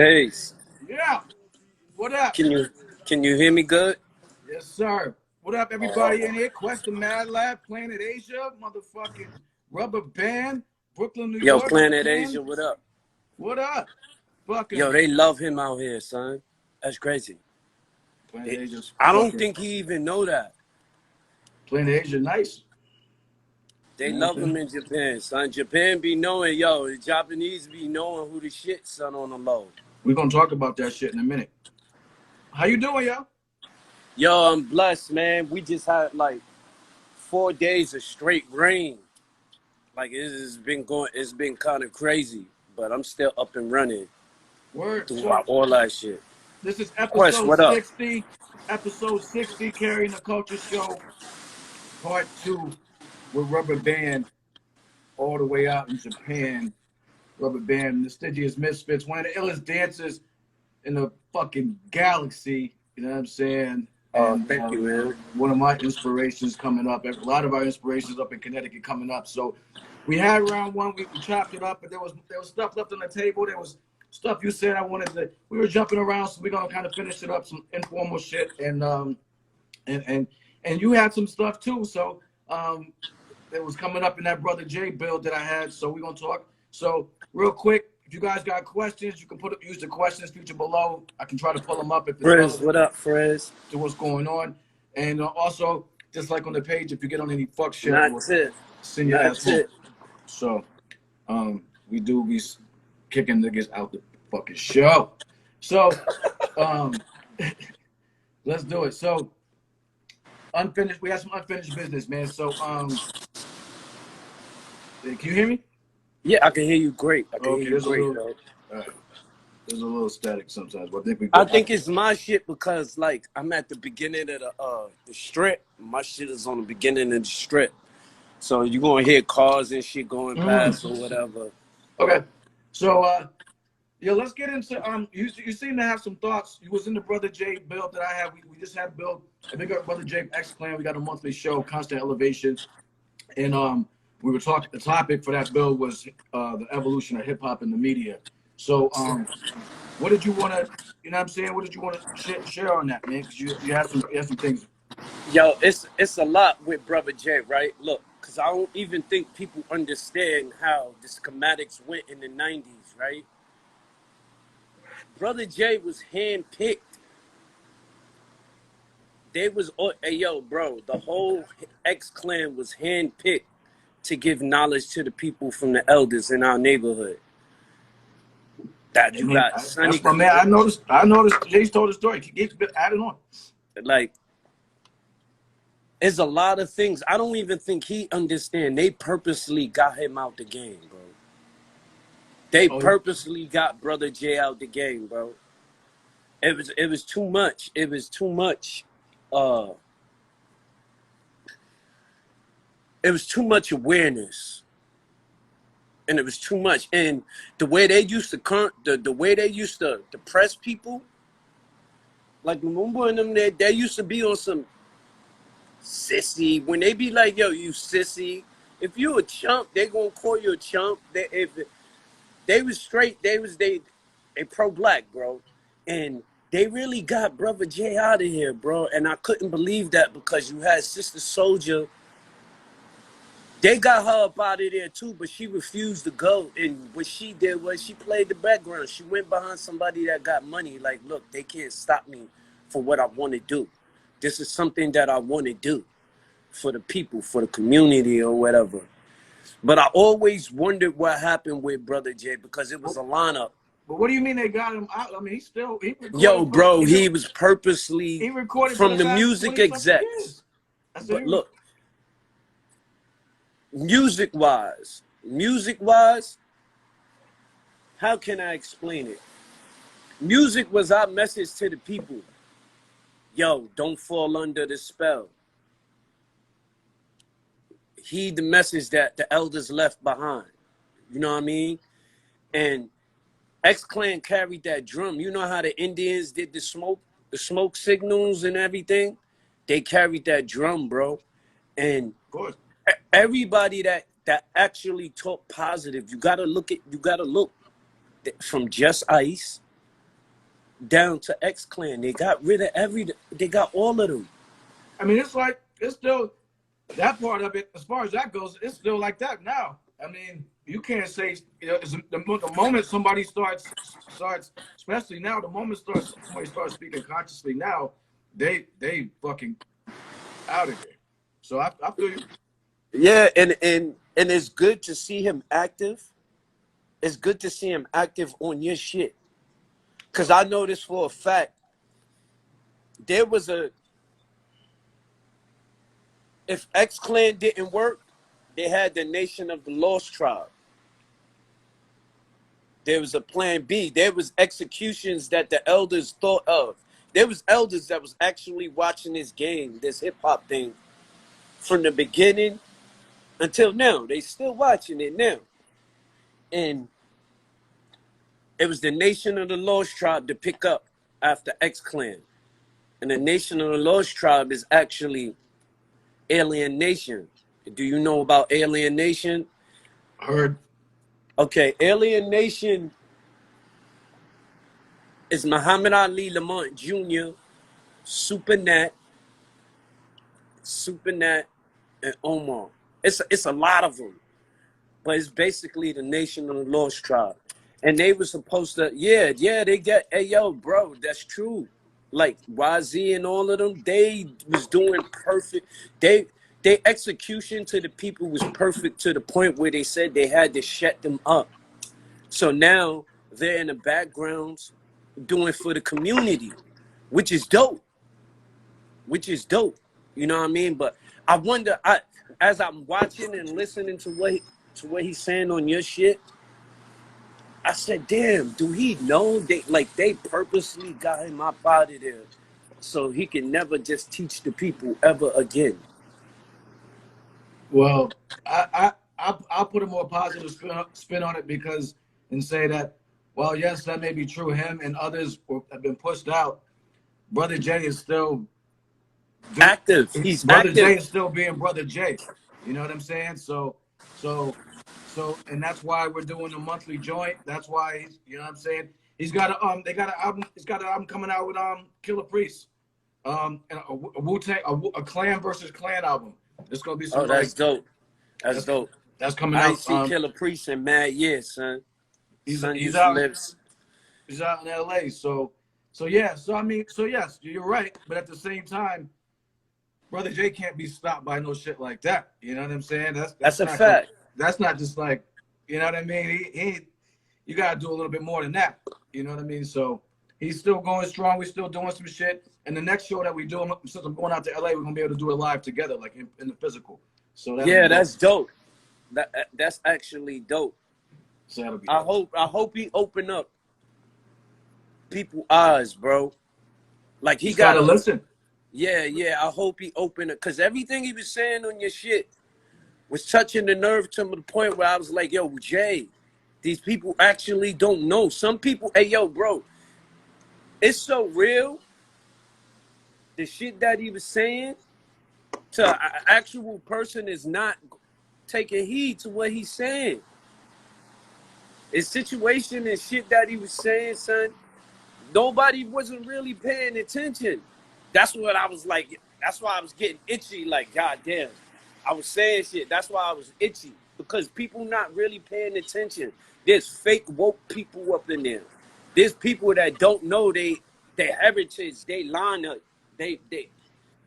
Hey, Yeah. What up? can you hear me good? Yes, sir. What up, everybody in here? Quest the Mad Lab, Planet Asia, motherfucking Rubber Band, Brooklyn, New Yo, York, Planet Japan. Asia, what up? What up? Yo, Fucking they love him out here, son. That's crazy. Planet They, Asia's I don't fucking think he even know that. Planet Asia, nice. They You know what love I'm him saying? in Japan, son. Japan be knowing, yo, the Japanese be knowing who the shit, son, on the low. We're gonna talk about that shit in a minute. How you doing, yo? Yo, I'm blessed, man. We just had like 4 days of straight rain. Like it's been kind of crazy, but I'm still up and running Word. So throughout all that shit. this is Quest, episode what up? 60. Episode 60, Carrying the Culture Show, part two with Rubber Band all the way out in Japan. Rubber Band, the Stygius Misfits, one of the illest dancers in the fucking galaxy. You know what I'm saying? And Thank you, man. one of my inspirations coming up. A lot of our inspirations up in Connecticut coming up. So we had round one. We chopped it up, but there was stuff left on the table. There was stuff you said I wanted to. We were jumping around, so we're gonna kind of finish it up, some informal shit, and you had some stuff too. So it was coming up in that Brother J build that I had. So we're gonna talk. So real quick, if you guys got questions, you can use the questions feature below. I can try to pull them up if it's Frizz, relevant what up, Frizz? to what's going on. And also, just like on the page, if you get on any fuck shit, I will That's it. send your ass That's home. it. So we do be kicking niggas out the fucking show. So let's do it. So unfinished, we have some unfinished business, man. So can you hear me? Yeah, I can hear you great. I can hear Okay, you great, bro. there's a little static sometimes, but I think we I good. think it's my shit because like I'm at the beginning of the strip. My shit is on the beginning of the strip. So you're gonna hear cars and shit going past or whatever. Okay. So yeah, let's get into you seem to have some thoughts. You was in the Brother J build that I had. We just had build. I think our Brother J X Clan. We got a monthly show, Constant Elevation. And we were talking, the topic for that bill was the evolution of hip hop in the media. So what did you want to, you know what I'm saying? What did you want to share on that, man? Because you had some things. Yo, it's a lot with Brother J, right? Look, because I don't even think people understand how the schematics went in the 90s, right? Brother J was handpicked. They was, hey, yo, bro, the whole X Clan was handpicked to give knowledge to the people from the elders in our neighborhood. That I you mean, got Sonny, that's my man. I noticed Jay's told the story. Keep adding on. like, there's a lot of things. I don't even think he understand. They purposely got him out the game, bro. They purposely got Brother J out the game, bro. It was too much. It was too much. It was too much awareness, and it was too much. And the way they used to the way they used to press people, like remember in them they used to be on some sissy. When they be like, yo, you sissy. If you a chump, they gonna call you a chump. If they was straight, they pro-black, bro. And they really got Brother J out of here, bro. And I couldn't believe that because you had Sister Soldier. They got her up out of there too, but she refused to go. And what she did was she played the background. She went behind somebody that got money. Like, look, they can't stop me for what I want to do. This is something that I want to do for the people, for the community or whatever. But I always wondered what happened with Brother J because it was a lineup. But what do you mean they got him out? I mean, he recorded. Yo, bro, he was purposely he recorded from the past music 20 execs. years. But look, music-wise, how can I explain it? Music was our message to the people. Yo, don't fall under the spell. Heed the message that the elders left behind. You know what I mean? And X-Clan carried that drum. You know how the Indians did the smoke signals and everything? They carried that drum, bro. And of course, everybody that actually talk positive, you gotta look from Just Ice down to X Clan. They got rid of they got all of them. I mean, it's like, it's still, that part of it, as far as that goes, it's still like that now. I mean, you can't say, you know, the moment somebody starts, especially now, the moment somebody starts speaking consciously now, they fucking out of there. So I feel you. Yeah, and it's good to see him active. It's good to see him active on your shit. Cause I know this for a fact. There was if X Clan didn't work, they had the Nation of the Lost Tribe. There was a plan B. There was executions that the elders thought of. There was elders that was actually watching this game, this hip hop thing, from the beginning until now. They still watching it now. And it was the Nation of the Lost Tribe to pick up after X Clan. And the Nation of the Lost Tribe is actually Alien Nation. Do you know about Alien Nation? Heard. Okay, Alien Nation is Muhammad Ali Lamont Jr., Super Nat, and Omar. It's a lot of them, but it's basically the Nation of the Lost Tribe. And they were supposed to, they get, hey, yo, bro, that's true. Like YZ and all of them, they was doing perfect. They execution to the people was perfect to the point where they said they had to shut them up. So now they're in the backgrounds doing for the community, which is dope. You know what I mean? But I wonder, as I'm watching and listening to what he's saying on your shit, I said, damn, do he know they purposely got him up out of there so he can never just teach the people ever again? Well, I'll put a more positive spin on it because and say that, well, yes, that may be true. Him and others have been pushed out. Brother Jay is still Active. He's Brother active. Jay is still being Brother Jay. You know what I'm saying? So, and that's why we're doing the monthly joint. That's why you know what I'm saying. He's got they got an album. He's got an album coming out with Killer Priest, and a Wu-Tang, a Clan versus Clan album. It's gonna be some. Oh, that's dope. That's dope. That's coming I out. ain't see Killer Priest in mad years, son. He's Son out. lives. He's out in LA. So yeah. So I mean, so yes, you're right. But at the same time, Brother Jay can't be stopped by no shit like that. You know what I'm saying? That's a fact. That's not just like, you know what I mean? You gotta do a little bit more than that. You know what I mean? So he's still going strong. We're still doing some shit. And the next show that we do, since I'm going out to LA, we're gonna be able to do it live together, like in the physical. So that's dope. That's actually dope. So that'll be dope. I hope he open up people's eyes, bro. Like he gotta listen. Yeah. I hope he open it, cause everything he was saying on your shit was touching the nerve to the point where I was like, yo, Jay, these people actually don't know. Some people, hey, yo, bro, it's so real. The shit that he was saying to an actual person is not taking heed to what he's saying. His situation and shit that he was saying, son, nobody wasn't really paying attention. That's what I was like. That's why I was getting itchy. Like, goddamn, I was saying shit. That's why I was itchy, because people not really paying attention. There's fake woke people up in there. There's people that don't know their heritage, they line up, they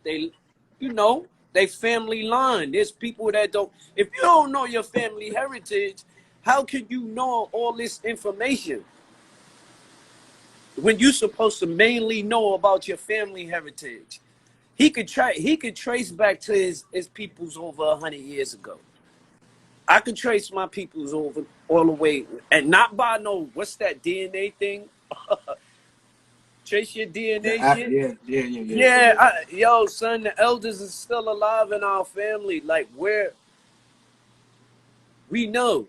you know, they family line. There's people that don't. If you don't know your family heritage, how can you know all this information when you're supposed to mainly know about your family heritage? He could trace back to his peoples over 100 years ago. I could trace my peoples over all the way, and not by no, what's that DNA thing? Trace your DNA shit. Yeah. Yo, son, the elders is still alive in our family. Like, we know,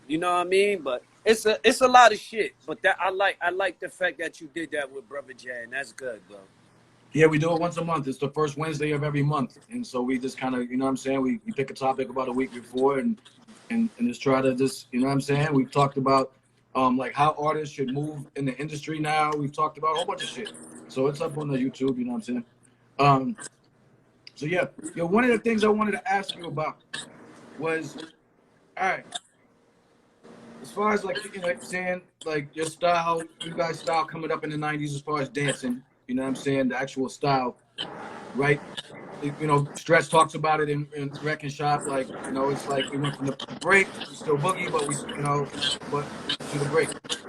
you know what I mean? But it's a lot of shit. But that I like the fact that you did that with Brother Jay, and that's good, bro. Yeah, we do it once a month. It's the first Wednesday of every month. And so we just kind of, you know what I'm saying? We pick a topic about a week before and just try to just, you know what I'm saying? We've talked about like how artists should move in the industry now. We've talked about a whole bunch of shit. So it's up on the YouTube, you know what I'm saying? So yeah, one of the things I wanted to ask you about was, all right, as far as like saying like your style, you guys' style coming up in the '90s as far as dancing, you know what I'm saying, the actual style, right? Stretch talks about it in Wreck and Shop, like it's like we went from the break, we still boogie, but but to the break,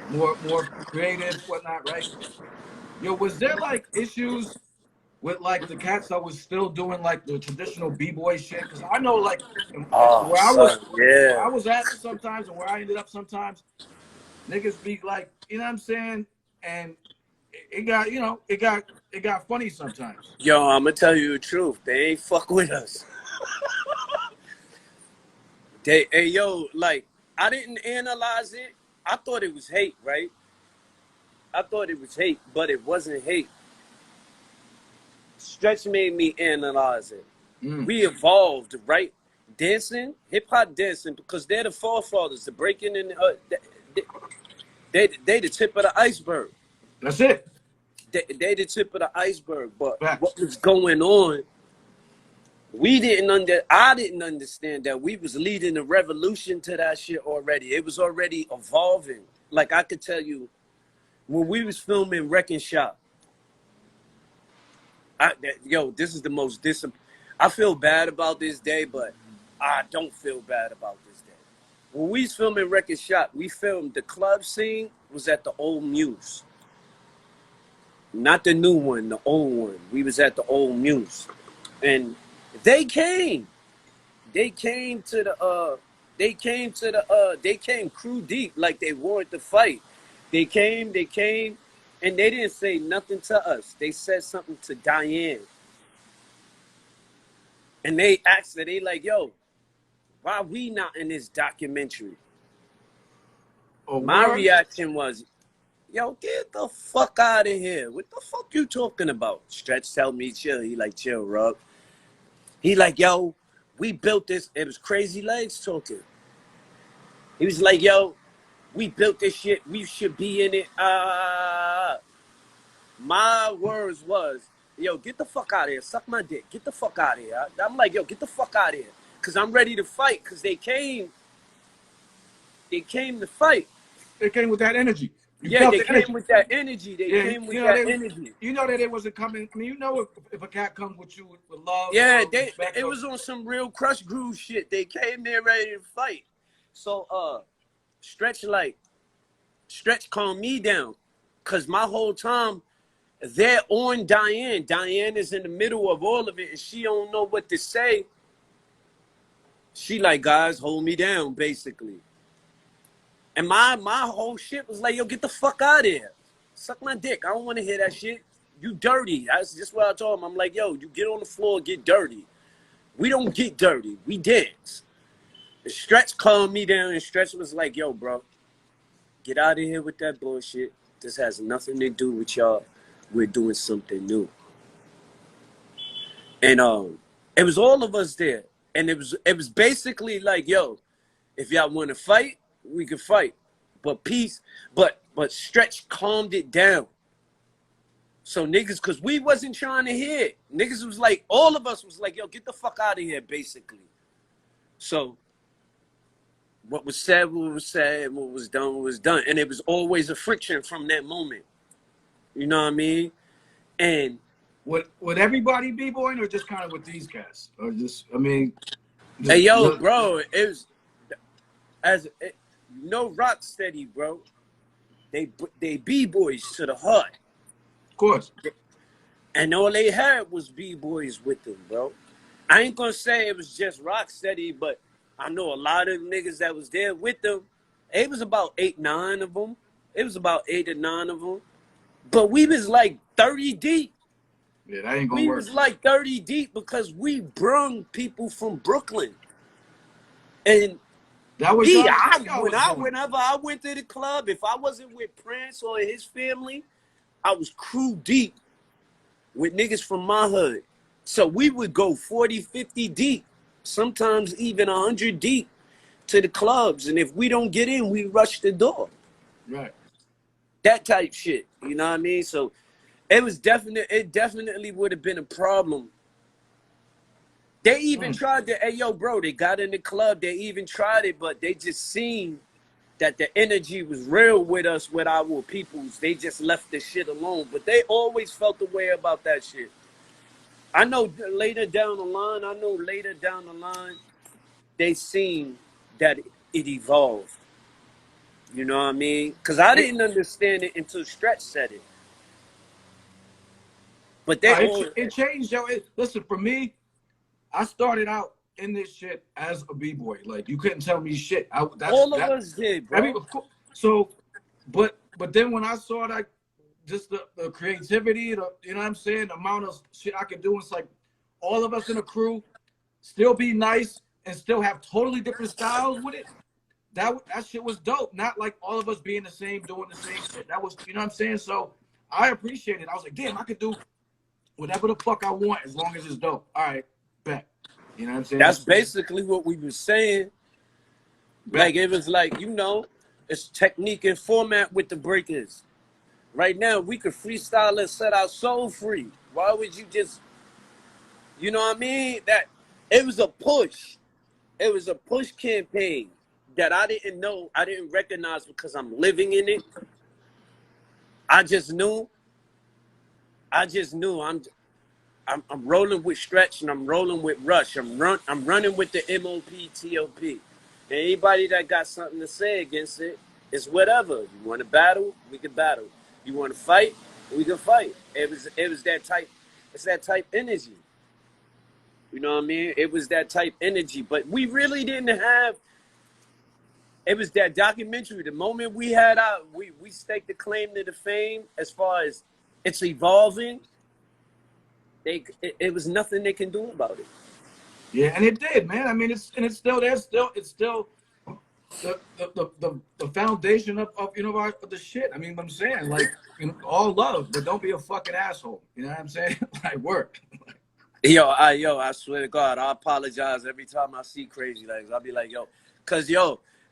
more creative, whatnot, right? Was there like issues with like the cats that was still doing like the traditional b-boy shit? Because I know like Oh, where I was son, yeah. at sometimes and where I ended up sometimes, niggas be like, you know what I'm saying, and it got it got funny sometimes. Yo, I'm gonna tell you the truth. They ain't fuck with us. Hey, yo, like, I didn't analyze it. I thought it was hate, right? I thought it was hate, but it wasn't hate. Stretch made me analyze it. We evolved, right? Dancing, hip hop dancing, because they're the forefathers, the breaking and they the tip of the iceberg. That's it. They the tip of the iceberg. But Facts. what was going on? I didn't understand that we was leading the revolution to that shit already. It was already evolving. Like I could tell you, when we was filming Wreck and Shop, this is the most I feel bad about this day, but I don't feel bad about this day. When we was filming Wreck and Shop, we filmed the club scene was at the old Muse. Not the new one, the old one. We was at the old Muse. And they came crew deep like they wanted to fight. They came, and they didn't say nothing to us. They said something to Diane. And they asked her, they like, yo, why we not in this documentary? My reaction was, yo, get the fuck out of here. What the fuck you talking about? Stretch tell me chill. He like, chill, Rub. He like, yo, we built this. It was Crazy Legs talking. He was like, yo, we built this shit. We should be in it. My words was, yo, get the fuck out of here. Suck my dick. Get the fuck out of here. I'm like, yo, get the fuck out of here. Because I'm ready to fight. Because they came to fight. They came with that energy. They came with that energy. They came with that energy. You know that it wasn't coming. I mean, if a cat comes with you with love. Yeah, it was on some real Crush Groove shit. They came there ready to fight. So Stretch calmed me down. Cause my whole time they're on Diane. Diane is in the middle of all of it and she don't know what to say. She like, guys, hold me down, basically. And my whole shit was like, yo, get the fuck out of here. Suck my dick. I don't want to hear that shit. You dirty. That's just what I told him. I'm like, yo, you get on the floor, get dirty. We don't get dirty. We dance. And Stretch calmed me down and Stretch was like, yo, bro, get out of here with that bullshit. This has nothing to do with y'all. We're doing something new. And it was all of us there. And it was basically like, yo, if y'all want to fight, we can fight, but peace. But Stretch calmed it down. So niggas, cause we wasn't trying to hear it. Niggas was like, all of us was like, yo, get the fuck out of here, basically. So what was said, what was said, what was done. And it was always a friction from that moment. You know what I mean? And would everybody be boying or just kind of with these cats? Or just, I mean, hey, yo, bro, it was Rocksteady, bro. They b-boys to the heart. Of course. And all they had was b-boys with them, bro. I ain't gonna say it was just Rocksteady, but I know a lot of niggas that was there with them. It was about 8, 9 of them. It was about 8 or 9 of them. But we was like 30 deep. Yeah, that ain't gonna work. We was like 30 deep because we brung people from Brooklyn. And that was whenever I went to the club, if I wasn't with Prince or his family, I was crew deep with niggas from my hood. So we would go 40, 50 deep, sometimes even 100 deep to the clubs. And if we don't get in, we rush the door. Right. That type shit. You know what I mean? So it definitely would have been a problem. They even tried to, hey yo, bro, they got in the club, they even tried it, but they just seen that the energy was real with us, with our peoples. They just left the shit alone. But they always felt the way about that shit. I know later down the line, they seen that it evolved. You know what I mean? Because I It, didn't understand it until Stretch said it. But they no, all, it changed, yo. Listen, for me, I started out in this shit as a b-boy. Like you couldn't tell me shit. all of us did, I mean, bro. so, but then when I saw that, just the creativity, you know what I'm saying, the amount of shit I could do, it's like all of us in a crew still be nice and still have totally different styles with it. That shit was dope. Not like all of us being the same, doing the same shit. That was, you know what I'm saying. So I appreciate it. I was like, damn, I could do whatever the fuck I want as long as it's dope. All right, bet. You know what I'm saying? That's basically what we were saying. Bet. Like, it was like, it's technique and format with the breakers. Right now, we could freestyle and set our soul free. Why would you just, you know what I mean? That it was a push. It was a push campaign that I didn't recognize because I'm living in it. I just knew I'm rolling with Stretch and I'm rolling with Rush. I'm running with the MOP TOP. And anybody that got something to say against it, it's whatever. You want to battle, we can battle. You want to fight, we can fight. It was that type. It's that type energy. You know what I mean? It was that type energy. But we really didn't have. It was that documentary. The moment we had we staked the claim to the fame as far as it's evolving. It was nothing they can do about it. Yeah, and it did, man. I mean, it's still there. It's still the foundation of the shit. I mean, what I'm saying, like, all love, but don't be a fucking asshole. You know what I'm saying? Like, work. I swear to God, I apologize every time I see Crazy Legs. I'll be like, cause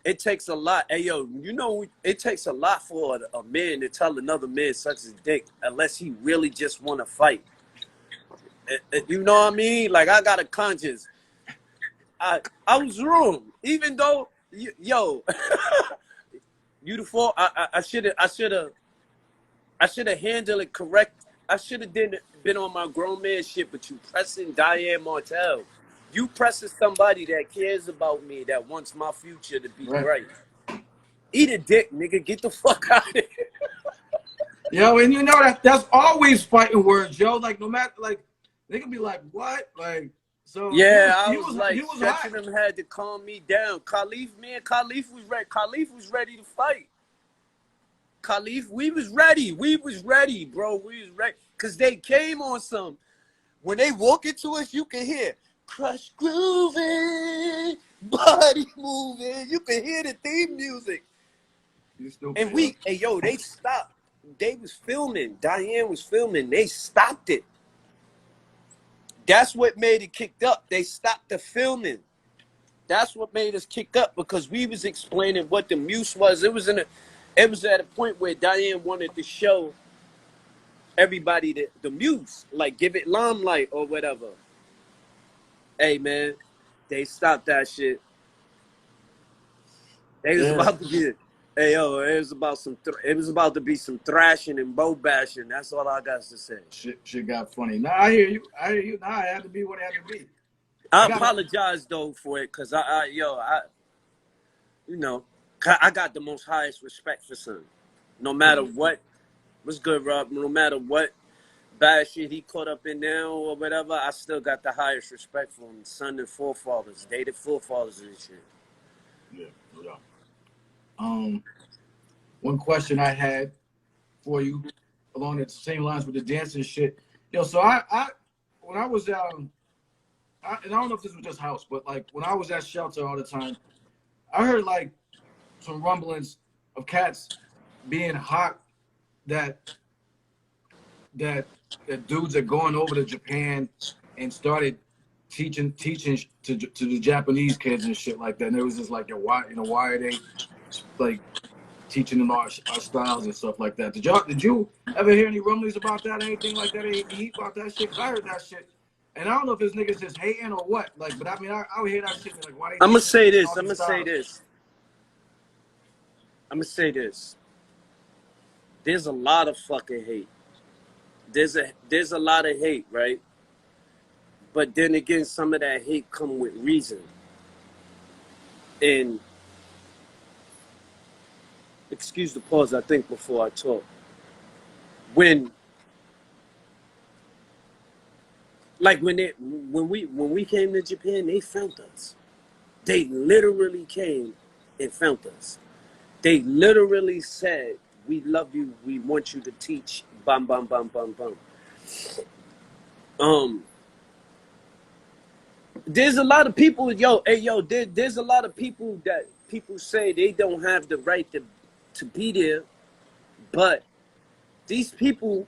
it takes a lot. Hey, it takes a lot for a man to tell another man such his dick unless he really just want to fight. You know what I mean? Like, I got a conscience. I was wrong, even though you the fault. I should have handled it correct. I should have been on my grown man shit. But you pressing Diane Martell, you pressing somebody that cares about me, that wants my future to be Right. bright. Eat a dick, nigga. Get the fuck out of here. Yo, and you know that's always fighting words, yo. Like, no matter, like, they can be like, what? Like, so Yeah, I was like, he was Stretching hot. them had to calm me down. Khalif was ready. Khalif was ready to fight. Khalif, we was ready, bro. We was ready. Cause they came on some. When they walk into us, you can hear crush grooving, body moving. You can hear the theme music. And they stopped. They was filming. Diane was filming. They stopped it. That's what made it kicked up. They stopped the filming. That's what made us kick up because we was explaining what the muse was. It was at a point where Diane wanted to show everybody the muse, like give it limelight or whatever. Hey man, they stopped that shit. They was about to be, hey yo, it was about to be some thrashing and bow bashing. That's all I got to say. Shit got funny. Now I hear you. Now it had to be what it had to be. I apologize though for it, cause I got the most highest respect for son. No matter what, what's good, Rob? No matter what bad shit he caught up in now or whatever, I still got the highest respect for him. Son and forefathers, dated forefathers and shit. Yeah, yeah. One question I had for you along the same lines with the dancing shit. So I when I was and I don't know if this was just house, but like when I was at shelter all the time, I heard like some rumblings of cats being hot that dudes are going over to Japan and started teaching to the Japanese kids and shit like that. And it was just like, why are they like teaching them our styles and stuff like that. Did you ever hear any rumblings about that, anything like that? Any heat about that shit? Cause I heard that shit, and I don't know if this niggas just hating or what. Like, but I mean, I would hear that shit and like, why they I'm gonna teaching say teaching this. all I'm these gonna say styles? this. I'm gonna say this. There's a lot of fucking hate. There's a lot of hate, right? But then again, some of that hate come with reason. And excuse the pause, I think, before I talk. When we came to Japan, they found us. They literally came and found us. They literally said, "We love you. We want you to teach." Bam, bam, bam, bam, bam. There's a lot of people, there's a lot of people that people say they don't have the right to be there, but these people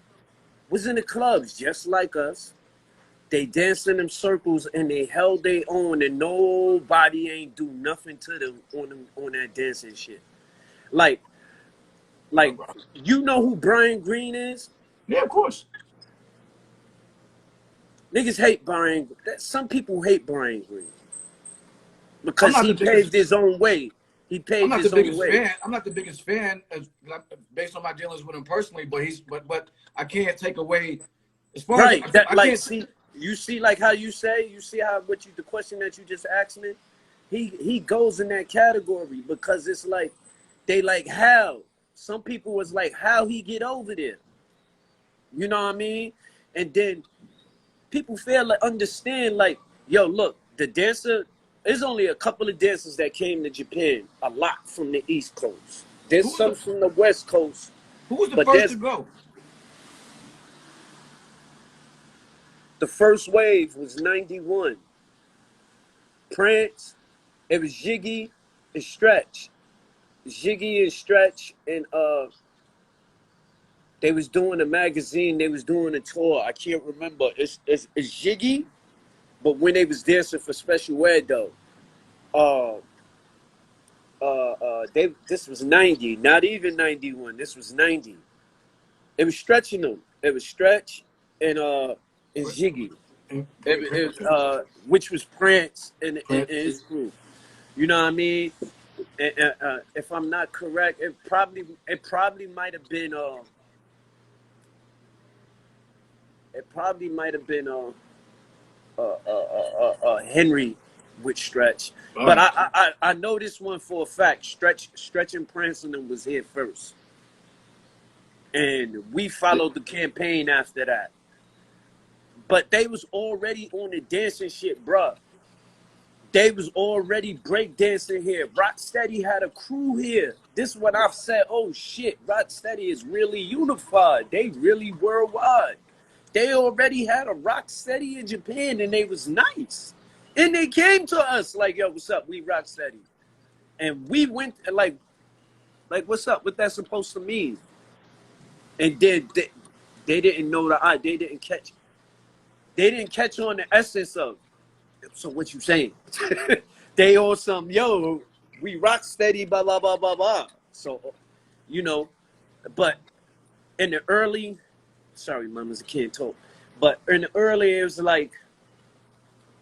was in the clubs just like us. They danced in them circles and they held their own, and nobody ain't do nothing to them on that dancing shit. Like, you know who Brian Green is? Yeah, of course. Niggas hate Brian. Some people hate Brian Green I'm because not he the biggest. paved his own way. He I'm paved not the his own biggest way. fan. I'm not the biggest fan based on my dealings with him personally. But I can't take away as far as Right. That I like can't. see you see like how you say, you see how the question that you just asked me, he goes in that category because it's like they like how some people was like how he get over there. You know what I mean? And then people fail to understand like, yo, look, the dancer, there's only a couple of dancers that came to Japan, a lot from the East Coast. There's Who's some the from the West Coast, Who was the but first to there's go? the first wave was 91. Prince, it was Jiggy and Stretch. Jiggy and Stretch, and they was doing a magazine, they was doing a tour. I can't remember. It's Jiggy, but when they was dancing for Special Ed though. Uh this was 90, not even 91. This was 90. It was stretching them. It was Stretch and Jiggy. Okay. Which was Prince and Prince. his crew. You know what I mean? If I'm not correct, it probably might have been Henry with Stretch, All but right. I know this one for a fact. Stretch and Prince and them was here first, and we followed the campaign after that. But they was already on the dancing shit, bruh. They was already breakdancing here. Rocksteady had a crew here. This is what I've said. Oh shit, Rocksteady is really unified. They really worldwide. They already had a Rocksteady in Japan, and they was nice. And they came to us like, yo, what's up? We Rocksteady. And we went like what's up? What that supposed to mean? And then they didn't know the eye. They didn't catch on the essence of. So what you saying? They all some, yo, we rock steady, blah, blah, blah, blah, blah. So, you know, but in the early, sorry, mamas, I can't talk. But in the early, it was like,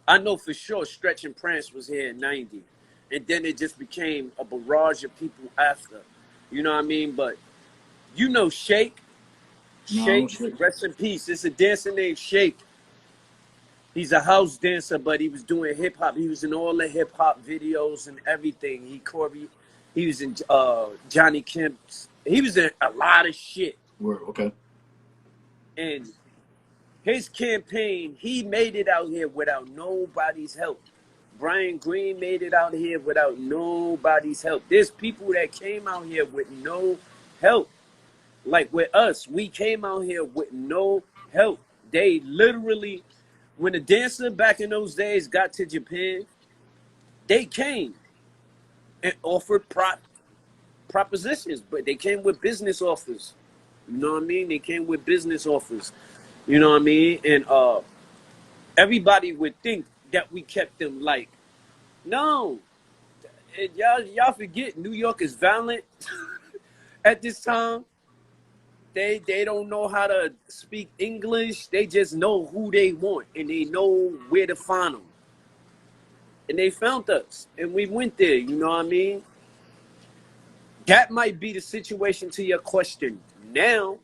I know for sure Stretch and Prance was here in 90. And then it just became a barrage of people after. You know what I mean? But you know Shake. No, Shake, rest in peace. It's a dancer named Shake. He's a house dancer, but he was doing hip hop. He was in all the hip hop videos and everything. He was in Johnny Kemp's. He was in a lot of shit. okay. And his campaign, he made it out here without nobody's help. Brian Green made it out here without nobody's help. There's people that came out here with no help. Like with us, we came out here with no help. They literally, when a dancer back in those days got to Japan, they came and offered propositions, but they came with business offers. You know what I mean? They came with business offers. You know what I mean? And everybody would think that we kept them like, no. And y'all forget New York is violent. at this time. They don't know how to speak English. They just know who they want and they know where to find them. And they found us and we went there. You know what I mean? That might be the situation to your question now,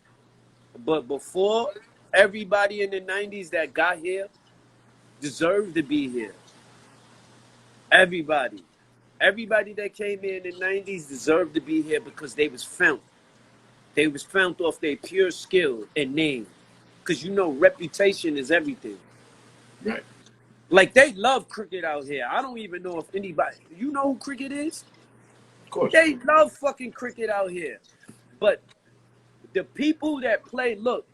but before, everybody in the 90s that got here deserved to be here. Everybody. Everybody that came here in the 90s deserved to be here because they was found. They was found off their pure skill and name. Because you know reputation is everything. Right. Like they love cricket out here. I don't even know if anybody, you know who cricket is? Of course. They love fucking cricket out here. But the people that play, look,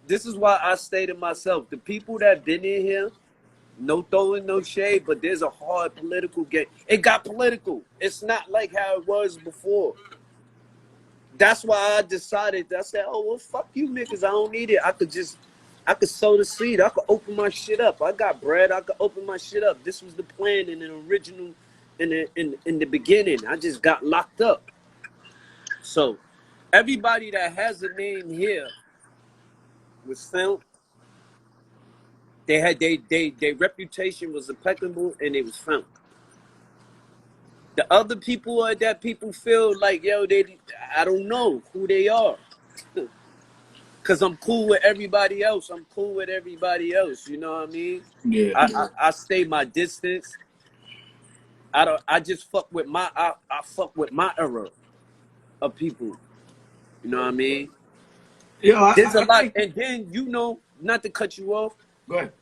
this is why I stay to myself. The people that been in here, no throwing, no shade, but there's a hard political game. It got political. It's not like how it was before. That's why I decided, I said, oh, well, fuck you niggas. I don't need it. I could sow the seed. I could open my shit up. I got bread. I could open my shit up. This was the plan in the original, in the beginning. I just got locked up. So everybody that has a name here was found. They had their reputation was impeccable and it was found. The other people that people feel like, yo, I don't know who they are. Cause I'm cool with everybody else. I'm cool with everybody else. You know what I mean? Yeah. I stay my distance. I just fuck with I fuck with my era of people. You know what I mean? Yeah, There's a lot, think... and then you know, not to cut you off. Go ahead.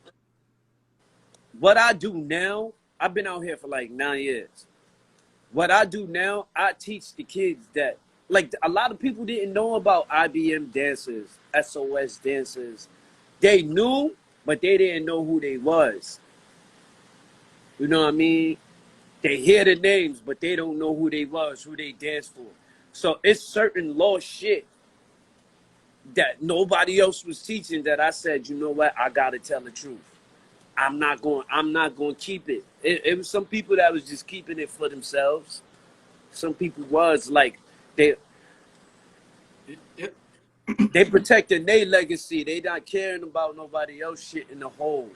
What I do now, I've been out here for like 9 years. What I do now, I teach the kids that, like a lot of people didn't know about IBM dancers, SOS dancers. They knew, but they didn't know who they was. You know what I mean? They hear the names, but they don't know who they was, who they danced for. So it's certain lost shit that nobody else was teaching that I said, you know what, I gotta tell the truth. I'm not going to keep it. It was some people that was just keeping it for themselves. Some people was like, they protecting their legacy. They not caring about nobody else shit in the whole.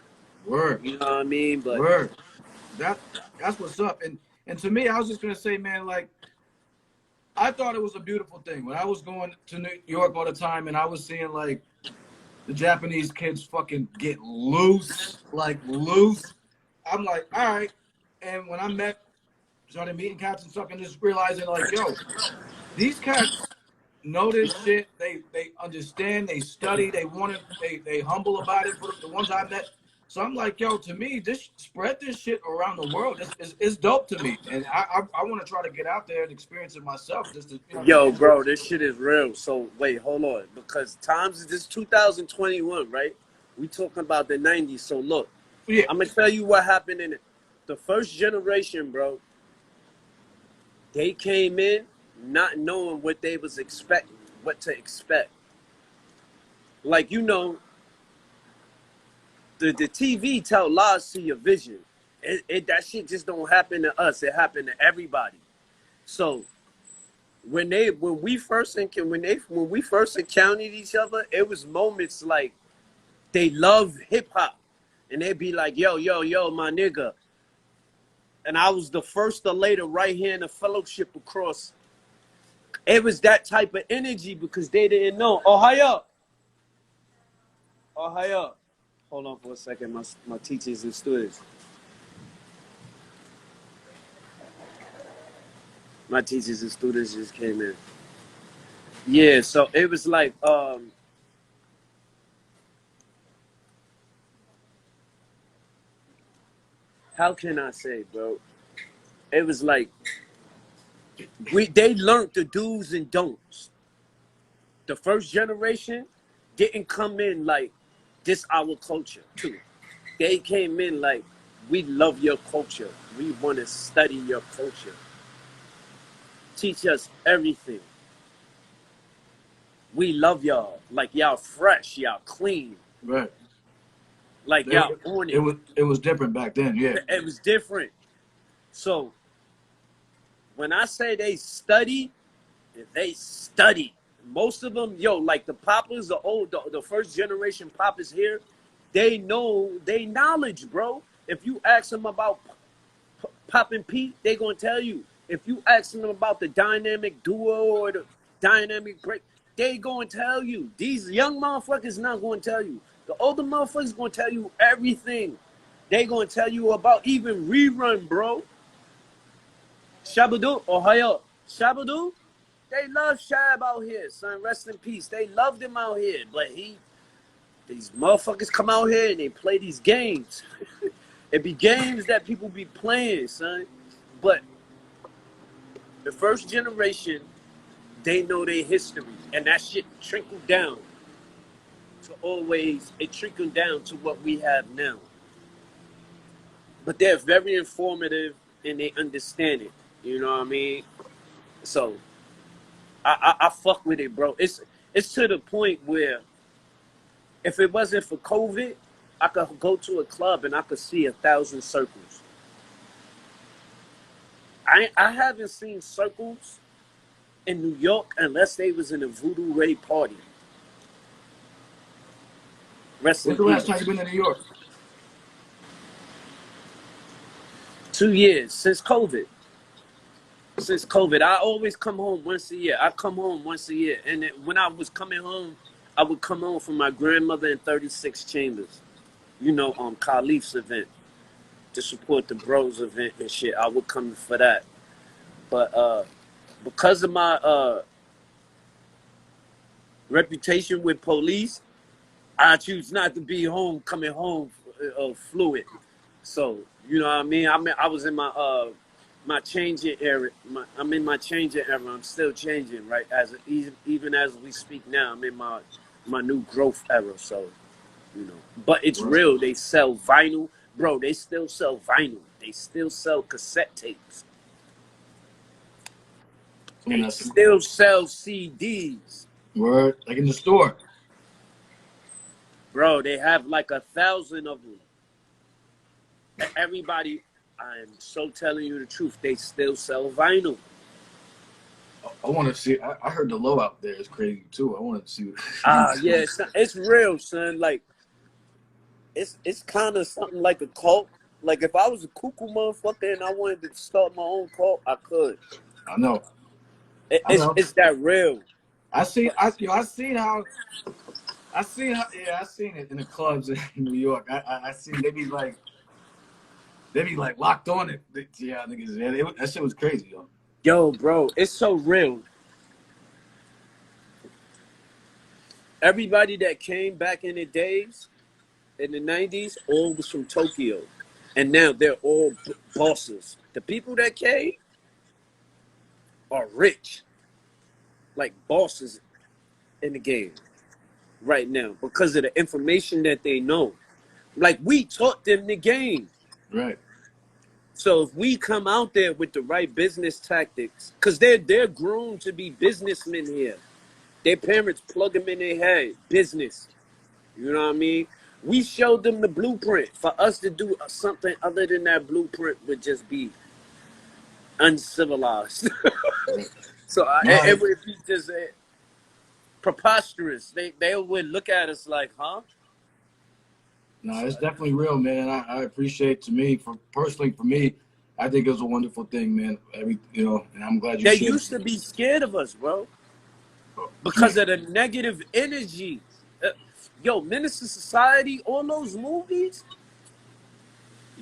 Word. You know what I mean? But Word. That's what's up. And to me, I was just gonna say, man, like I thought it was a beautiful thing. When I was going to New York all the time and I was seeing like the Japanese kids fucking get loose, like loose. I'm like, all right. And when I started meeting cats and stuff and just realizing like, yo, these cats know this shit. They understand. They study. They want it. They humble about it. For the ones I met. So I'm like, yo, to me, this spread this shit around the world. It's dope to me, and I want to try to get out there and experience it myself. Just to, you know, yo, bro, this shit is real. So wait, hold on, because times this 2021, right? We talking about the 90s. So look, yeah. I'm gonna tell you what happened in the first generation, bro. They came in not knowing what they was expecting, what to expect. Like, you know, the TV tell lies to your vision. That shit just don't happen to us. It happened to everybody. So when we first encountered each other, it was moments like they love hip hop, and they'd be like, yo, my nigga. And I was the first to lay the right hand of fellowship across. It was that type of energy because they didn't know. Ohio. Hold on for a second, my teachers and students. My teachers and students just came in. Yeah, so it was like, how can I say, bro? It was like, they learned the do's and don'ts. The first generation didn't come in like, this our culture, too. They came in like, we love your culture. We want to study your culture. Teach us everything. We love y'all. Like, y'all fresh, y'all clean. Right. Like, y'all on it. It was different back then, yeah. It was different. So when I say they study, They study. Most of them, yo, like the poppers, the first generation poppers here, they know they knowledge, bro. If you ask them about Poppin' Pete, they gonna tell you. If you ask them about the dynamic duo or the dynamic break, they gonna tell you. These young motherfuckers not gonna tell you. The older motherfuckers gonna tell you everything. They gonna tell you about even rerun, bro. Shabadoo, Ohio. Shabadoo, they love Shab out here, son. Rest in peace. They loved him out here, but these motherfuckers come out here and they play these games. It be games that people be playing, son. But the first generation, they know their history, and that shit trickled down to always. It trickled down to what we have now. But they're very informative and they understand it. You know what I mean? So I fuck with it, bro. It's to the point where if it wasn't for COVID, I could go to a club and I could see 1,000 circles. I haven't seen circles in New York unless they was in a Voodoo Ray party. Rest in When's the last peace. time you been to New York? 2 years since COVID. Since COVID, I always come home once a year. I come home once a year, and when I was coming home, I would come home from my grandmother in 36 Chambers. You know, Khalif's event to support the Bros event and shit. I would come for that, but because of my reputation with police, I choose not to be home, coming home fluid. So you know what I mean. I was in my changing era. I'm in my changing era. I'm still changing, right? Even as we speak now, I'm in my new growth era. So you know, but it's real. They sell vinyl, bro. They still sell vinyl. They still sell cassette tapes. They still sell CDs. Word, like in the store. Bro, they have like 1,000 of them. Everybody, I'm so telling you the truth, they still sell vinyl. I want to see. I heard the low out there is crazy too. I want to see. Yeah, it's real, son. Like, it's kind of something like a cult. Like, if I was a cuckoo motherfucker and I wanted to start my own cult, I could. I know. It's that real. I seen how. Yeah, I seen it in the clubs in New York. I seen they be like locked on it. Yeah, niggas. Yeah, that shit was crazy, yo. Yo, bro, it's so real. Everybody that came back in the days, in the 90s, all was from Tokyo. And now they're all bosses. The people that came are rich. Like bosses in the game right now because of the information that they know. Like, we taught them the game. Right. So if we come out there with the right business tactics, because they're grown to be businessmen here. Their parents plug them in their head, business. You know what I mean? We showed them the blueprint. For us to do something other than that blueprint would just be uncivilized. So it would be just preposterous. They would look at us like, huh? No, it's definitely real, man. I appreciate, personally for me, I think it was a wonderful thing, man. And I'm glad you. They used to be scared of us, bro, because of the negative energy. Yo, Minister Society, all those movies.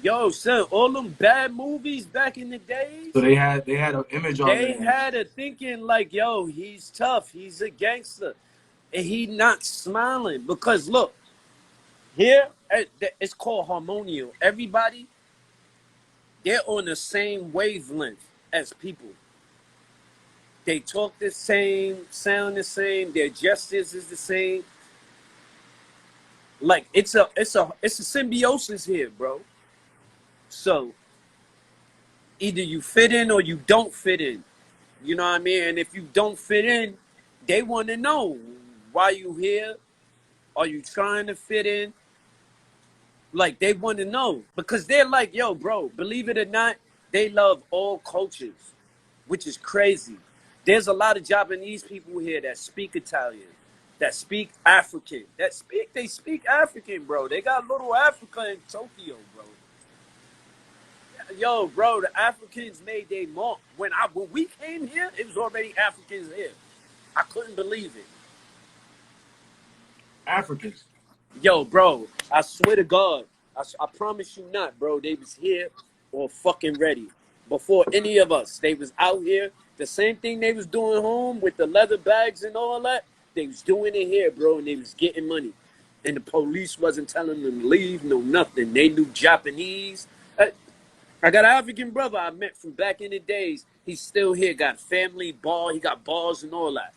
Yo, son, all them bad movies back in the days. So they had an image on it. They had a thinking like, yo, he's tough, he's a gangster, and he not smiling because look, here it's called harmonial. Everybody, they're on the same wavelength as people. They talk the same, sound the same, their gestures is the same. Like it's a symbiosis here, bro. So either you fit in or you don't fit in. You know what I mean? And if you don't fit in, they want to know why you here. Are you trying to fit in? Like, they want to know because they're like, yo, bro, believe it or not, they love all cultures, which is crazy. There's a lot of Japanese people here that speak Italian, that speak African, they speak African, bro. They got little Africa in Tokyo, bro. Yo, bro, the Africans made their mark. When we came here, it was already Africans here. I couldn't believe it. Africans. Yo, bro, I swear to God, I promise you not, bro. They was here or fucking ready. Before any of us, they was out here. The same thing they was doing home with the leather bags and all that, they was doing it here, bro, and they was getting money. And the police wasn't telling them to leave, no nothing. They knew Japanese. I got an African brother I met from back in the days. He's still here, got family, bar, he got bars and all that.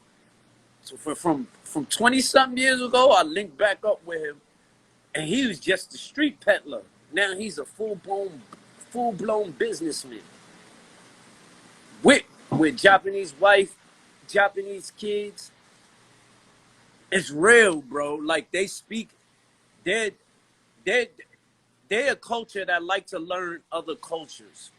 So from 20-something years ago, I linked back up with him, and he was just a street peddler. Now he's a full-blown businessman with Japanese wife, Japanese kids. It's real, bro. Like they speak, they're a culture that like to learn other cultures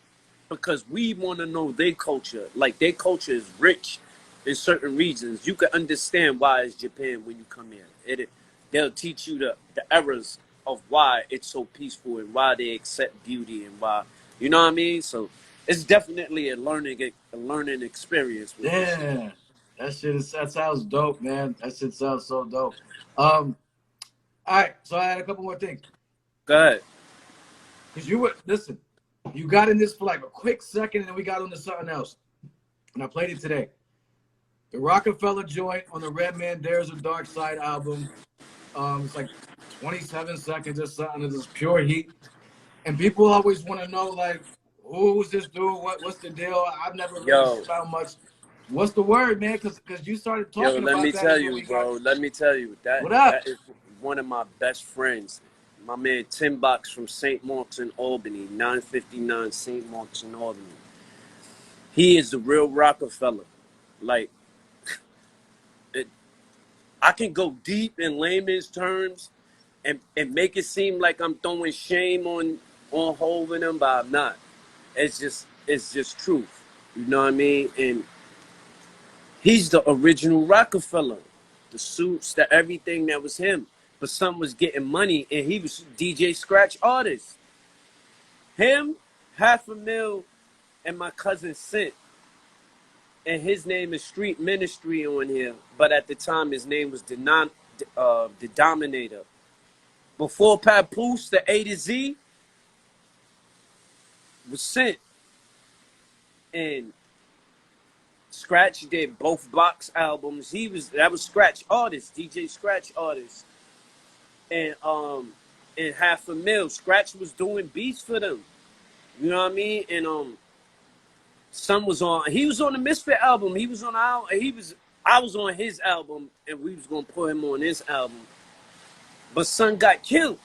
because we want to know their culture. Like their culture is rich in certain regions. You can understand why it's Japan when you come here. They'll teach you the errors of why it's so peaceful and why they accept beauty and why, you know what I mean? So it's definitely a learning experience. Yeah, that sounds dope, man. That shit sounds so dope. All right, so I had a couple more things. Go ahead. Because listen, you got in this for like a quick second, and then we got on to something else. And I played it today. The Rockafella joint on the Redman There's a Dark Side album. It's like 27 seconds or something. It's just pure heat. And people always want to know, like, who's this dude? What's the deal? I've never really found much. What's the word, man? Because you started talking about that. Let me tell you, bro. Let me tell you. That is one of my best friends. My man Tim Box from St. Mark's Albany, 959 St. Mark's Albany. He is the real Rockefeller. Like, I can go deep in layman's terms and make it seem like I'm throwing shame on Hov and them, but I'm not. It's just truth. You know what I mean? And he's the original Rockefeller. The suits, the everything that was him. But some was getting money, and he was DJ scratch artist. Him, $500,000, and my cousin Sint. And his name is Street Ministry on here. But at the time, his name was the Dominator. Before Papoose, the A to Z was Sint. And Scratch did both box albums. That was Scratch artist, DJ Scratch artist. And $500,000. Scratch was doing beats for them. You know what I mean? And he was on the Misfit album. I was on his album, and we was gonna put him on his album. But Son got killed.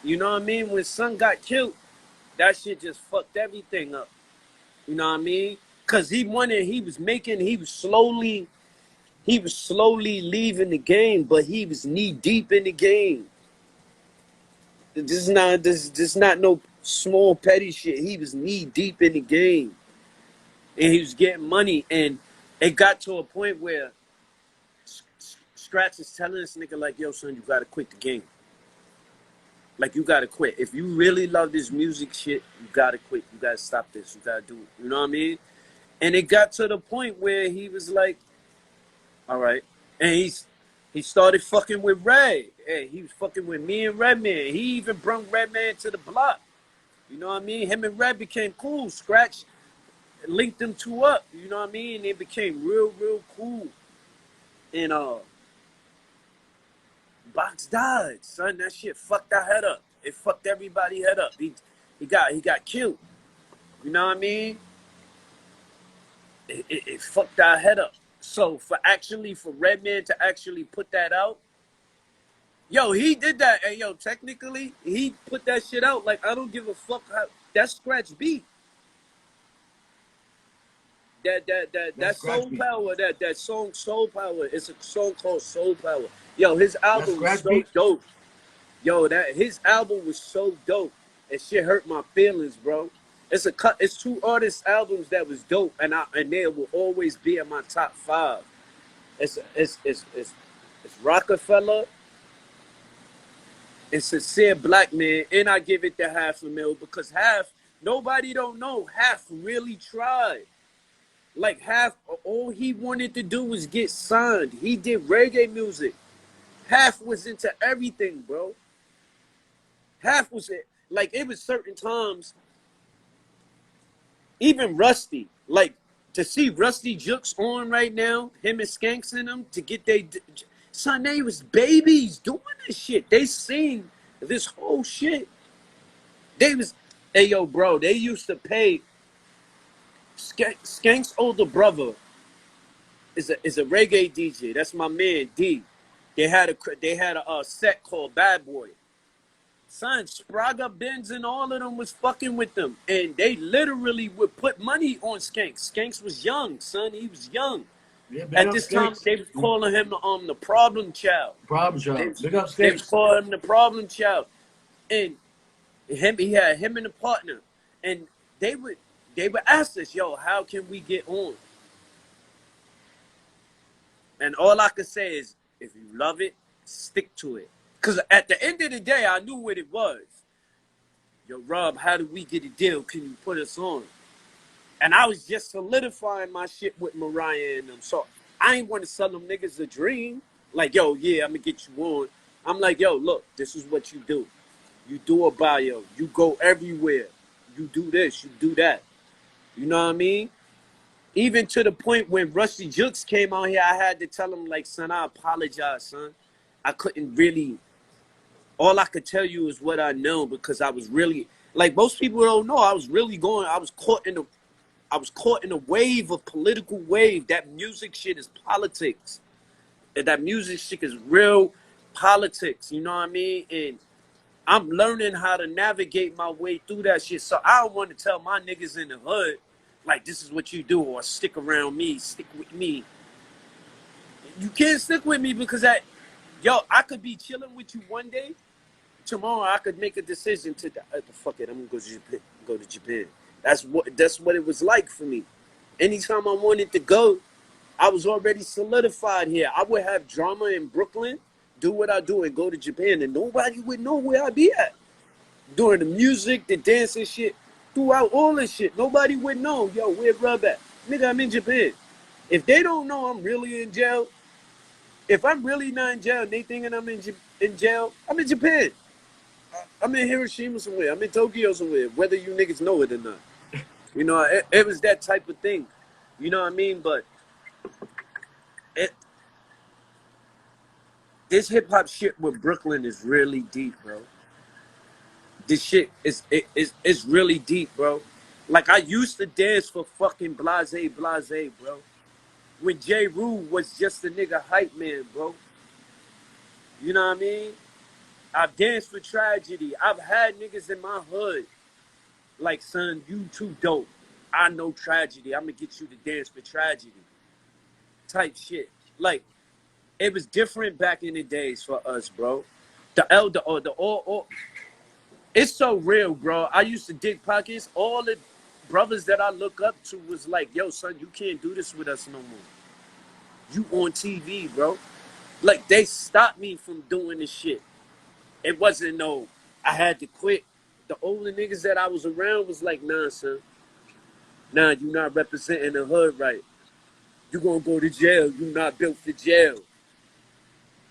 You know what I mean? When Son got killed, that shit just fucked everything up. You know what I mean? Cause he was slowly leaving the game, but he was knee deep in the game. This is not no small petty shit. He was knee deep in the game. And he was getting money, and it got to a point where Scratch is telling this nigga like, yo, son, you gotta quit the game. Like, you gotta quit. If you really love this music shit, you gotta quit. You gotta stop this. You gotta do it. You know what I mean? And it got to the point where he was like, all right. And he started fucking with Red. Hey, he was fucking with me and Redman. He even brought Redman to the block. You know what I mean? Him and Red became cool. Scratch linked them two up. You know what I mean? And they became real, real cool. And Box died, son. That shit fucked our head up. It fucked everybody's head up. He got killed. You know what I mean? It fucked our head up. So for Redman to actually put that out, yo, he did that. And yo, technically, he put that shit out. Like, I don't give a fuck how that Scratch beat. That Soul Power, that song Soul Power. It's a song called Soul Power. Yo, his album was so dope. Yo, his album was so dope. That shit hurt my feelings, bro. It's two artists albums that was dope, and they will always be in my top 5. It's Rockefeller and Sincere Black Man, and I give it the $500,000 because nobody don't know, Half really tried. Like Half, all he wanted to do was get signed. He did reggae music. Half was into everything, bro. Half was it. Like it was certain times, even Rusty, like to see Rusty Jukes on right now, him and Skanks in them to get son, they was babies doing this shit. They sing this whole shit. They was, hey yo, bro, they used to pay Skank's older brother is a reggae DJ. That's my man D. They had a set called Bad Boy. Son, Spraga, Benz, and all of them was fucking with them, and they literally would put money on Skanks. Skanks was young, son. He was young. Yeah, At this time, they was calling him the problem child. Problem child. Big up They Skanks. was calling him the problem child, and he had him and a partner, and they would ask us, yo, how can we get on? And all I could say is, if you love it, stick to it. Because at the end of the day, I knew what it was. Yo, Rob, how do we get a deal? Can you put us on? And I was just solidifying my shit with Mariah and them. So I ain't want to sell them niggas a dream. Like, yo, yeah, I'm going to get you on. I'm like, yo, look, this is what you do. You do a bio. You go everywhere. You do this. You do that. You know what I mean? Even to the point when Rusty Jukes came out here, I had to tell him, like, son, I apologize, son. I couldn't really, all I could tell you is what I know, because I was really, like most people don't know, I was caught in a wave of political wave. That music shit is politics. And that music shit is real politics, you know what I mean? And I'm learning how to navigate my way through that shit. So I don't want to tell my niggas in the hood, like, this is what you do, or stick around me, stick with me. You can't stick with me because I could be chilling with you one day. Tomorrow I could make a decision to fuck it. I'm gonna go to Japan. That's what it was like for me. Anytime I wanted to go, I was already solidified here. I would have drama in Brooklyn, do what I do, and go to Japan, and nobody would know where I'd be at. Doing the music, the dancing shit, throughout all this shit, nobody would know. Yo, where Rub at? Nigga, I'm in Japan. If they don't know I'm really in jail, if I'm really not in jail and they thinking I'm in jail, I'm in Japan. I'm in Hiroshima somewhere. I'm in Tokyo somewhere, whether you niggas know it or not. You know, it was that type of thing. You know what I mean? But this hip hop shit with Brooklyn is really deep, bro. This shit is really deep, bro. Like, I used to dance for fucking Blase, bro. When J. Rue was just a nigga hype man, bro. You know what I mean? I've danced for Tragedy. I've had niggas in my hood like, son, you too dope. I know Tragedy. I'm gonna get you to dance for Tragedy. Type shit. Like, it was different back in the days for us, bro. The elder or the all it's so real, bro. I used to dig pockets. All the brothers that I look up to was like, yo, son, you can't do this with us no more. You on TV, bro. Like, they stopped me from doing this shit. It wasn't no, I had to quit. The older niggas that I was around was like, nah, son. Nah, you not representing the hood right. You gonna go to jail. You not built for jail.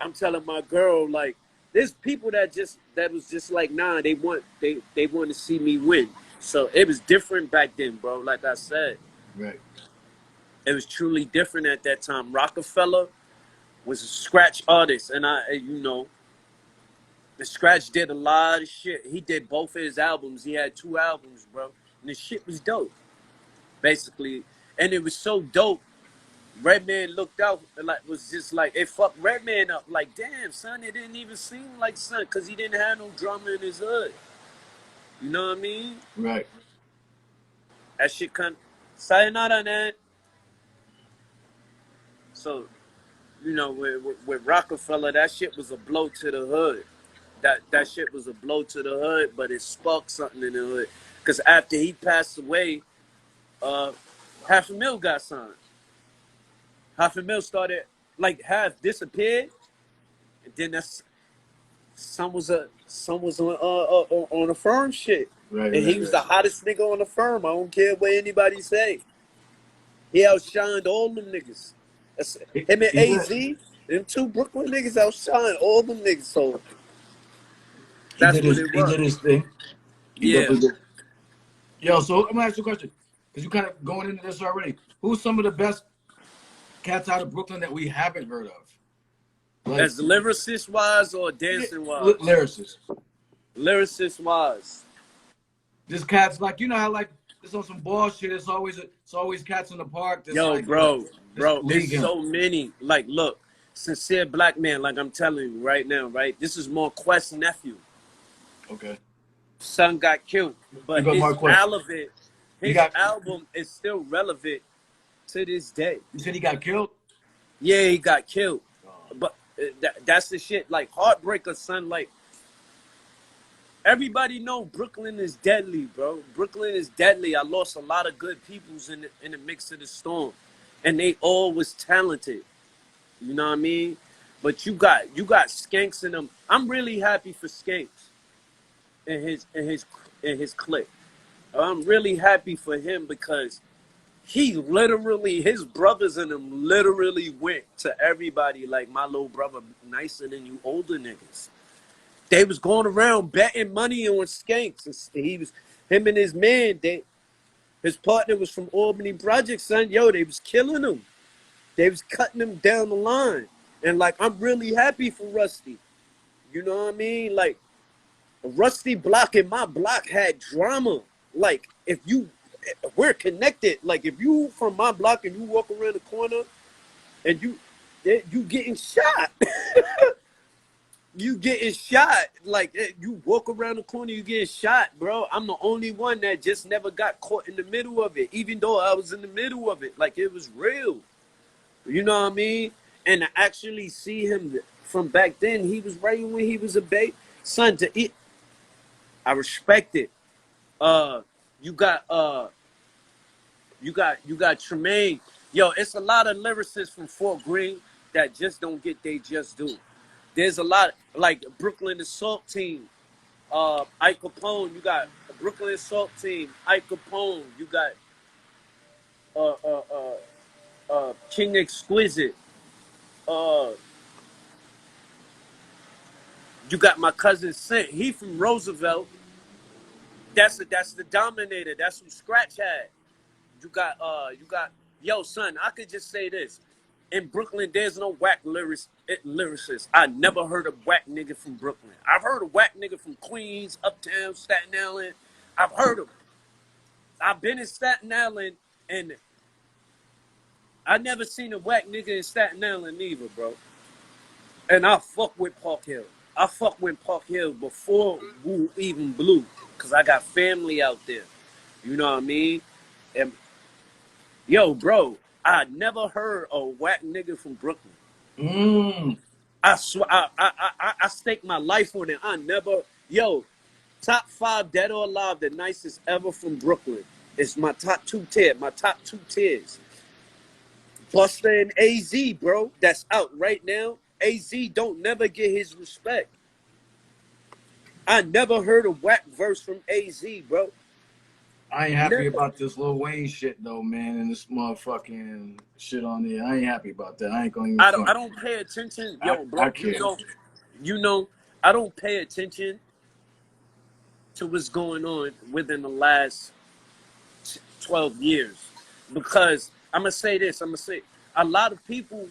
I'm telling my girl, like, there's people that was just like, nah, they want to see me win. So it was different back then, bro. Like I said. Right. It was truly different at that time. Rockafella was a scratch artist, and the Scratch did a lot of shit. He did both of his albums. He had 2 albums, bro. And the shit was dope, basically. And it was so dope. Redman looked out, like, was just like, it fucked Redman up. Like, damn, son, it didn't even seem like son, because he didn't have no drama in his hood. You know what I mean? Right. That shit kind of, sayonara, man. So, you know, with Rockefeller, that shit was a blow to the hood. That shit was a blow to the hood, but it sparked something in the hood. Because after he passed away, $500,000 got signed. $500,000 started, like, half disappeared, and then that's some was on a firm shit, Right, and he was the hottest nigga on the firm. I don't care what anybody say. He outshined all them niggas. Him and AZ, them two Brooklyn niggas outshined all them niggas. So that's what it was. He did his thing. He Yeah. definitely did. Yo, so I'm gonna ask you a question, because you kind of going into this already. Who's some of the best cats out of Brooklyn that we haven't heard of? Like, As lyricist wise or dancing wise? Lyricist. Lyricist wise. This cat's like, you know how like it's on some bullshit. It's always cats in the park. Yo, like, bro, there's him. so many. Like, look, Sincere Black Man, like I'm telling you right now, right? This is more Quest's nephew. Okay. Son got killed, but his album is still relevant to this day. You said he got killed? Yeah, he got killed. Oh. But that's the shit. Like, Heartbreaker, son, like, everybody know Brooklyn is deadly, bro. Brooklyn is deadly. I lost a lot of good peoples in the mix of the storm, and they all was talented. You know what I mean? But you got Skanks in them. I'm really happy for Skanks and his clique. I'm really happy for him because he literally, his brothers and them literally went to everybody like, my little brother nicer than you older niggas. They was going around betting money on Skanks. Him and his man, his partner was from Albany Project, son. Yo, they was killing him. They was cutting him down the line. And like, I'm really happy for Rusty. You know what I mean? Like, Rusty block and my block had drama. Like, we're connected. Like, if you from my block and you walk around the corner and you getting shot. You getting shot. Like, you walk around the corner, you getting shot, bro. I'm the only one that just never got caught in the middle of it, even though I was in the middle of it. Like, it was real. You know what I mean? And to actually see him from back then, he was right when he was a baby. Son, I respect it. You got Tremaine. Yo, it's a lot of lyricists from Fort Greene that just don't get they just do. There's a lot, like Brooklyn Assault Team, Ike Capone. You got Brooklyn Assault Team, Ike Capone. You got King Exquisite. You got my cousin Sent. He from Roosevelt. That's the Dominator. That's who Scratch had. You got yo, son, I could just say this. In Brooklyn, there's no whack lyricists. I never heard a whack nigga from Brooklyn. I've heard a whack nigga from Queens, Uptown, Staten Island. I've heard them. I've been in Staten Island, and I never seen a whack nigga in Staten Island either, bro. And I fuck with Park Hill. I fuck with Park Hill before Woo even blew, because I got family out there. You know what I mean? And yo, bro, I never heard a whack nigga from Brooklyn. I swear, I stake my life on it. Top 5 dead or alive, the nicest ever from Brooklyn. It's my top 2 tiers. Busta and AZ, bro, that's out right now. AZ don't never get his respect. I never heard a whack verse from AZ, bro. I ain't happy about this Lil Wayne shit though, man, and this motherfucking shit on there. I ain't happy about that. I ain't going. I don't pay attention, yo, bro. I can't. You know, I don't pay attention to what's going on within the last 12 years, because I'm gonna say this. I'm gonna say a lot of people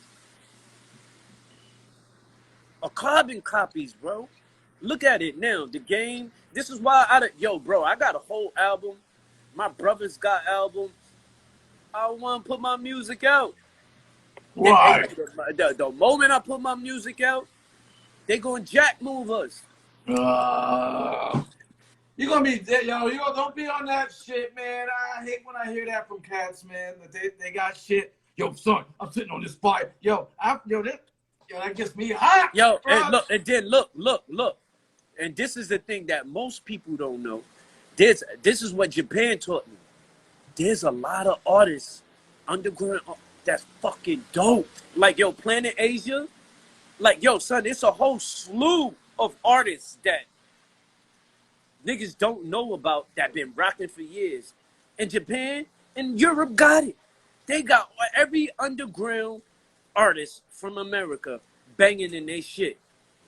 are carbon copies, bro. Look at it now. The Game. This is why bro, I got a whole album. My brothers got albums. I don't want to put my music out. Why? The moment I put my music out, they gonna jack move us. You gonna be dead, yo. You don't be on that shit, man. I hate when I hear that from cats, man. They got shit. Yo, son, I'm sitting on this fire. That gets me hot. And look. And this is the thing that most people don't know. this is what Japan taught me. There's a lot of artists underground that's fucking dope. Like yo, Planet Asia. Like yo, son, it's a whole slew of artists that niggas don't know about that been rocking for years. And Japan and Europe got it. They got every underground artist from America banging in their shit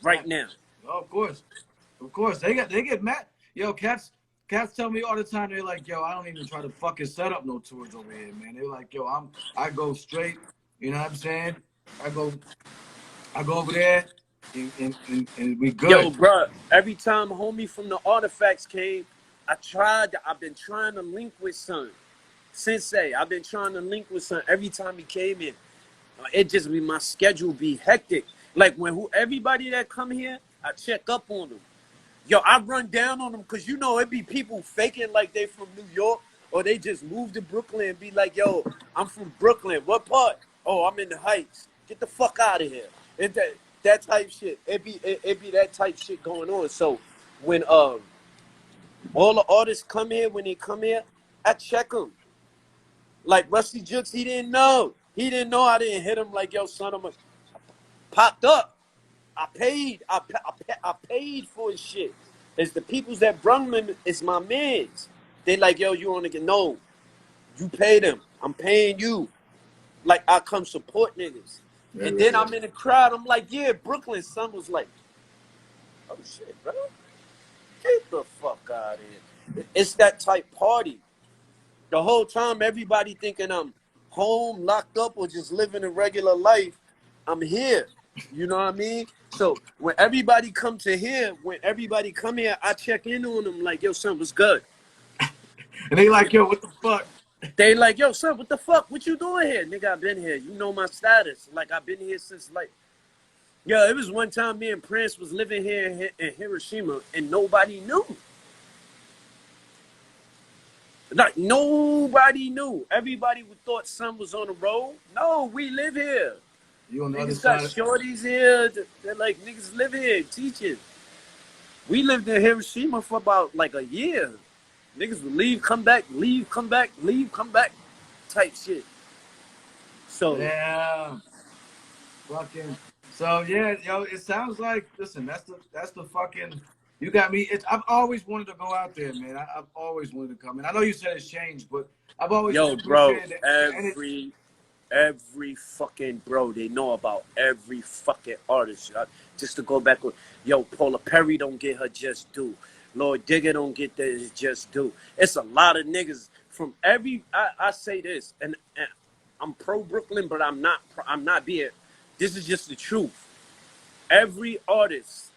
right now. Oh, of course. They get mad. Yo, cats tell me all the time. They're like, yo, I don't even try to fucking set up no tours over here, man. They're like, yo, I go straight. You know what I'm saying? I go over there and we good. Yo, bro, every time homie from the Artifacts came, I've been trying to link with son. Sensei, I've been trying to link with son every time he came in. It just be, my schedule be hectic. Like when everybody that come here, I check up on them. Yo, I run down on them because you know it be people faking like they from New York or they just moved to Brooklyn and be like, yo, I'm from Brooklyn. What part? Oh, I'm in the Heights. Get the fuck out of here. And that type shit. It be that type shit going on. So when all the artists come here, when they come here, I check them. Like Rusty Jukes, he didn't know. He didn't know I didn't hit him like, yo, son, popped up. I paid for his shit. It's the peoples that brung him, it's my mans. They like, yo, you want to get, no, you pay them. I'm paying you. Like, I come support niggas. Yeah, and then I'm in the crowd. I'm like, yeah, Brooklyn. Son was like, oh, shit, bro. Get the fuck out of here. It's that type party. The whole time, everybody thinking I'm home, locked up, or just living a regular life. I'm here. You know what I mean? So when everybody come here, I check in on them like, yo, son, what's good? And they like, yo, what the fuck? They like, yo, son, what the fuck? What you doing here? Nigga, I've been here. You know my status. Like, I've been here since, like, yo, it was one time me and Prince was living here in Hiroshima, and nobody knew. Like, nobody knew. Everybody thought son was on the road. No, we live here. You on the other Niggas got side? shorties here. They're like, niggas live here, teaching. We lived in Hiroshima for about, like, a year. Niggas would leave, come back, leave, come back, leave, come back, type shit. So yeah, fucking. So yeah, yo, it sounds like, listen, that's the fucking. You got me. I've always wanted to go out there, man. I've always wanted to come in. I know you said it's changed, but I've always. Yo, bro, every fucking bro, they know about every fucking artist. Just to go back with, yo, Paula Perry don't get her just due. Lord Digger don't get this just due. It's a lot of niggas from every. I say this, and I'm pro Brooklyn, but I'm not being. This is just the truth. Every artist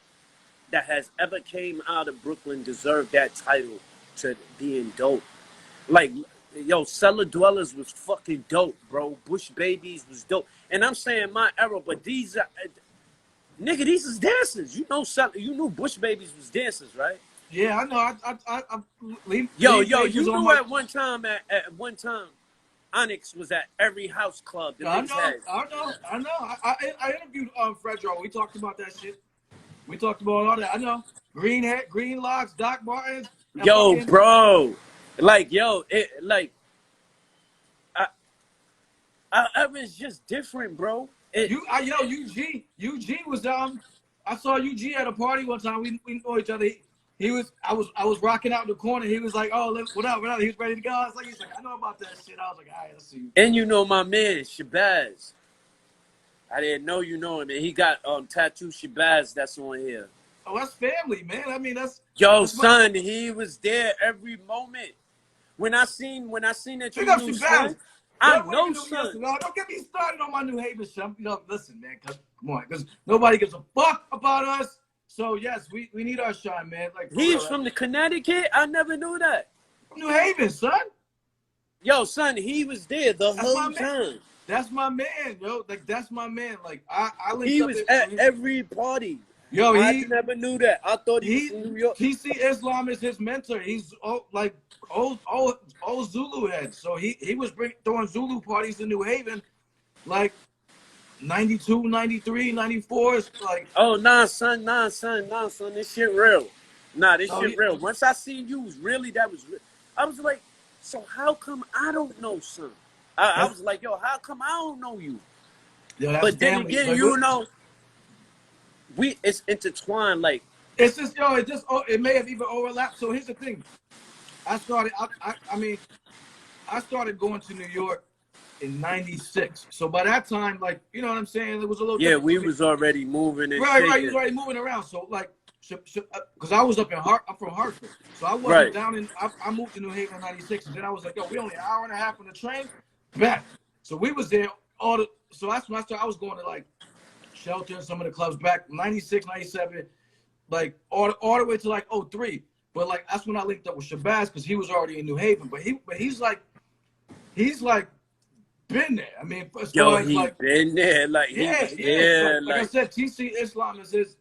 that has ever came out of Brooklyn deserved that title to being dope. Like, yo, Cellar Dwellers was fucking dope, bro. Bush Babies was dope. And I'm saying my era, but these are, nigga, these is dancers. You knew Bush Babies was dancers, right? Yeah, I know. Yo, you knew at one time, Onyx was at every house club. I know. I interviewed Fredro. We talked about that shit. We talked about all that. I know. Green Locks, Doc Martens. Yo, bro. Like, Evan's just different, bro. UG was I saw UG at a party one time. We know each other. I was rocking out in the corner. He was like, "Oh, what up? He was ready to go." He's like, "I know about that shit." I was like, "All right, let's see you." And you know my man Shabazz. I didn't know you know him, and he got Tattoo Shabazz that's on here. Oh, that's family, man. I mean, that's son. He was there every moment. When I seen that you knew son, I know son. No, don't get me started on my New Haven shit. Listen, man. Come on, because nobody gives a fuck about us. So yes, we need our shine, man. Like he's from the Connecticut. I never knew that. From New Haven, son. Yo, son, he was there the whole time. That's my man, yo. Like that's my man. Like I he was at every party. Yo, I never knew that. I thought he was from New York. TC Islam is his mentor. He's old Zulu head. So he was throwing Zulu parties in New Haven, like 92, 93, 94. It's like, oh, nah, son. This shit real. Nah, this So shit real. Once I seen you was really, that was real. I was like, so how come I don't know, son? I was like, yo, how come I don't know you? Yo, that's But then family. again, Like, you know, it's intertwined. Like, it's just, yo, it may have even overlapped. So here's the thing. I started going to New York in '96. So by that time, like, you know what I'm saying, it was a little yeah, different. we was already moving and Right, shaking. he was already moving around. So like, because I was I'm from Hartford, so I wasn't Right. down in. I moved to New Haven in '96, and then I was like, yo, we only an hour and a half on the train, back. So we was there So that's when I started. I was going to like Shelter and some of the clubs back '96, '97, like all the way to like '03. But like that's when I linked up with Shabazz because he was already in New Haven. But he's like been there. I mean, as Yo, far as he like, been there. Like, he yeah, was yeah. there. Like I said, TC Islam was his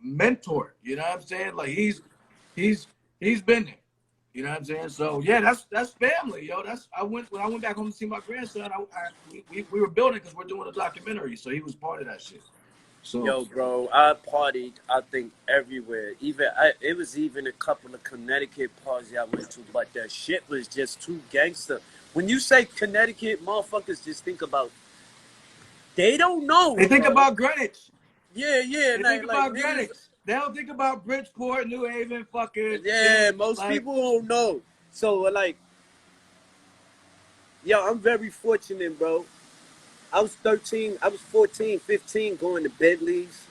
mentor. You know what I'm saying? Like he's been there. You know what I'm saying? So yeah, that's family, yo. When I went back home to see my grandson, we were building because we're doing a documentary, so he was part of that shit. So Yo, bro, I partied, I think, everywhere. It was even a couple of Connecticut parties I went to, but that shit was just too gangster. When you say Connecticut, motherfuckers just think about, they don't know. they think bro. about Greenwich. Yeah, They think about Greenwich. They don't think about Bridgeport, New Haven, fucking. Yeah, most people don't know. So, like, yo, I'm very fortunate, bro. I was 13, I was 14, 15 going to Bentley's.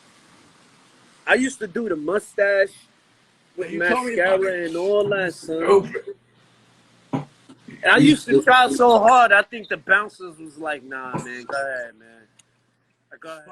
I used to do the mustache with mascara and all that, son. And I used to try so hard, I think the bouncers was like, nah, man, go ahead, man. Go ahead.